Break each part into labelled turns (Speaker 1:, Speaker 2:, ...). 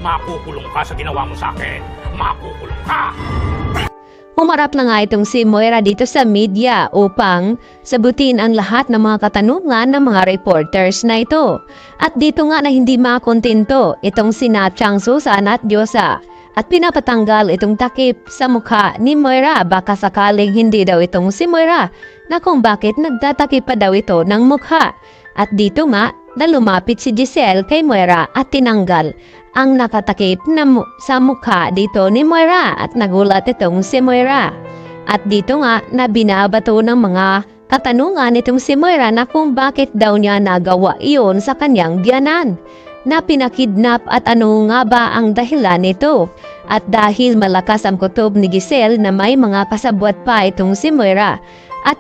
Speaker 1: Makukulong ka sa ginawa mo sa akin. Makukulong ka!
Speaker 2: Humarap na nga itong si Moira dito sa media upang sagutin ang lahat ng mga katanungan ng mga reporters na ito. At dito nga na hindi makontento itong sina Changsu Sana at Diyosa at pinapatanggal itong takip sa mukha ni Moira. Baka sakaling hindi daw itong si Moira na kung bakit nagtatakip pa daw ito ng mukha. At dito nga na lumapit si Giselle kay Moira at tinanggal ang nakatakip na sa mukha dito ni Moira at nagulat itong si Moira. At dito nga na binabato ng mga katanungan itong si Moira na kung bakit daw niya nagawa iyon sa kanyang biyanan na pinakidnap at ano nga ba ang dahilan nito. At dahil malakas ang kutob ni Giselle na may mga kasabwat pa itong si Moira at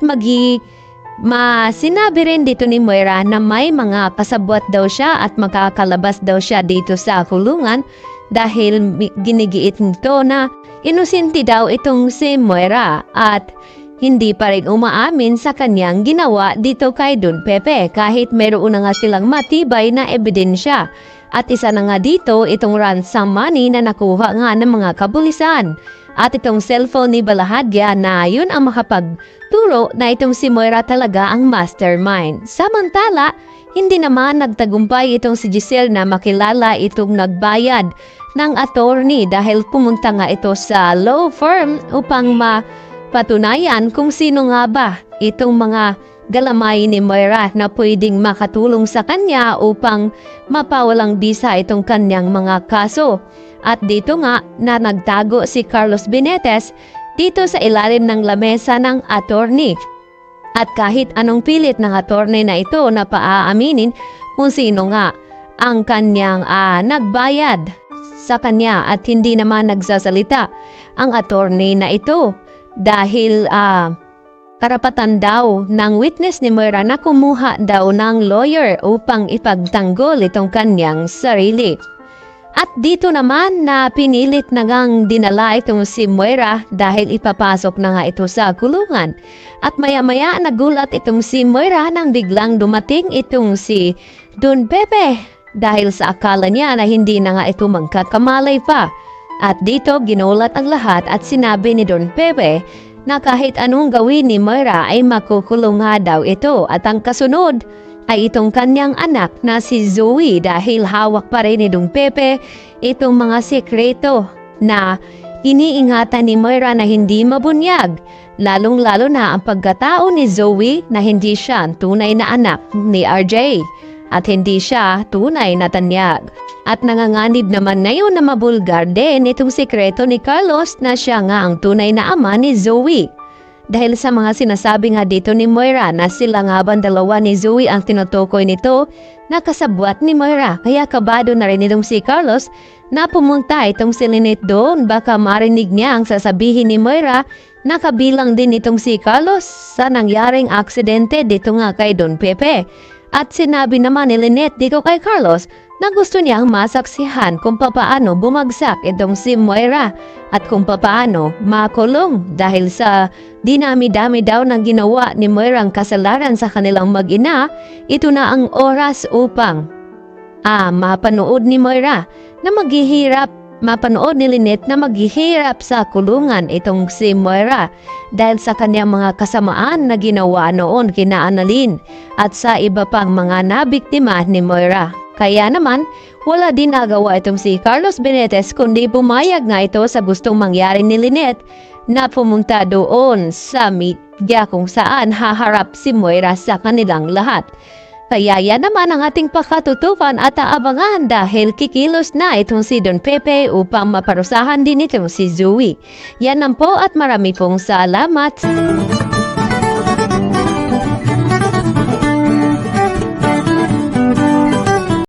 Speaker 2: sinabi rin dito ni Moira na may mga kasabwat daw siya at makakalabas daw siya dito sa kulungan dahil ginigiit nito na inosente daw itong si Moira at hindi pa rin umaamin sa kanyang ginawa dito kay Don Pepe kahit meron na nga silang matibay na ebidensya. At isa na nga dito itong ransom money na nakuha nga ng mga kapulisan. At itong cellphone ni Balahadya na yun ang makapagturo na itong si Moira talaga ang mastermind. Samantala, hindi naman nagtagumpay itong si Giselle na makilala itong nagbayad ng attorney dahil pumunta nga ito sa law firm upang mapatunayan kung sino nga ba itong mga galamay ni Moira na pwedeng makatulong sa kanya upang mapawalang bisa itong kanyang mga kaso. At dito nga na nagtago si Carlos Benitez dito sa ilalim ng lamesa ng attorney. At kahit anong pilit ng attorney na ito na paaaminin kung sino nga ang kanyang nagbayad sa kanya at hindi naman nagsasalita ang attorney na ito dahil karapatan daw ng witness ni Moira na kumuha daw ng lawyer upang ipagtanggol itong kanyang sarili. At dito naman na pinilit na ngang dinala itong si Moira dahil ipapasok na nga ito sa kulungan. At maya-maya nagulat itong si Moira nang biglang dumating itong si Don Pepe dahil sa akala niya na hindi na nga ito magkakamalay pa. At dito ginulat ang lahat at sinabi ni Don Pepe na kahit anong gawin ni Moira ay makukulong nga daw ito at ang kasunod ay itong kanyang anak na si Zoe dahil hawak pa rin ni Don Pepe itong mga sekreto na iniingatan ni Moira na hindi mabunyag, lalong-lalo na ang pagkatao ni Zoe na hindi siya ang tunay na anak ni RJ at hindi siya tunay na tanyag. At nanganganib naman ngayon na mabulgar din itong sekreto ni Carlos na siya nga ang tunay na ama ni Zoe. Dahil sa mga sinasabi nga dito ni Moira na sila nga bang dalawa ni Zoe ang tinutukoy nito na kasabwat ni Moira. Kaya kabado na rin itong si Carlos na pumunta itong si Lynette doon. Baka marinig niya ang sasabihin ni Moira na kabilang din itong si Carlos sa nangyaring aksidente dito nga kay Don Pepe. At sinabi naman ni Lynette dito kay Carlos na gusto niyang masaksihan kung papaano bumagsak itong si Moira at kung papaano makulong dahil sa dinami-dami daw ng ginawa ni Moira ang kasalanan sa kanilang mag-ina. Ito na ang oras upang mapanood ni Moira na mapanood ni Lynette na maghihirap sa kulungan itong si Moira dahil sa kanyang mga kasamaan na ginawa noon kina Annalyn at sa iba pang mga nabiktima ni Moira. Kaya naman, wala din nagawa itong si Carlos Benitez kundi pumayag nga ito sa gustong mangyari ni Lynette na pumunta doon sa media kung saan haharap si Moira sa kanilang lahat. Kaya yan naman ang ating pakatutupan at aabangan dahil kikilos na itong si Don Pepe upang maparusahan din itong si Zoe. Yan lang po at marami pong salamat.